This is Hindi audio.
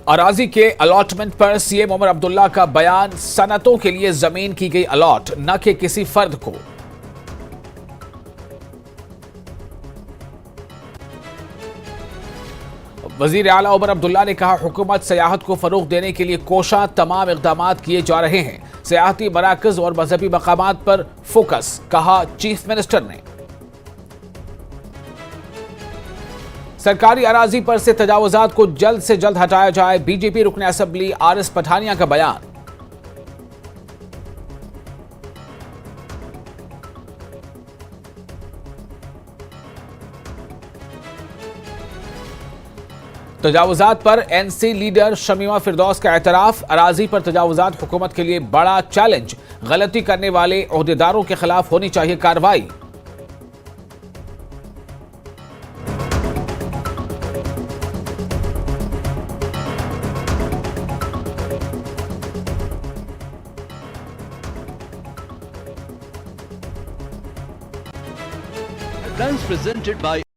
अराजी के अलॉटमेंट पर सीएम उमर अब्दुल्ला का बयान, सनतों के लिए जमीन की गई अलॉट, न कि किसी फर्द को। वजीर आला उमर अब्दुल्ला ने कहा, हुकूमत सयाहत को फरोग देने के लिए कोशा, तमाम इक़दाम किए जा रहे हैं। सियाहती मराकज़ और मजहबी मकामात पर फोकस, कहा चीफ मिनिस्टर ने। सरकारी अराजी पर से तजावुजात को जल्द से जल्द हटाया जाए, बीजेपी रुकन असेंबली आरएस पठानिया का बयान। तजावुजात पर एनसी लीडर शमीमा फिरदौस का एतराफ, अराजी पर तजावुजात हुकूमत के लिए बड़ा चैलेंज, गलती करने वाले ओहदेदारों के खिलाफ होनी चाहिए कार्रवाई। Plans presented by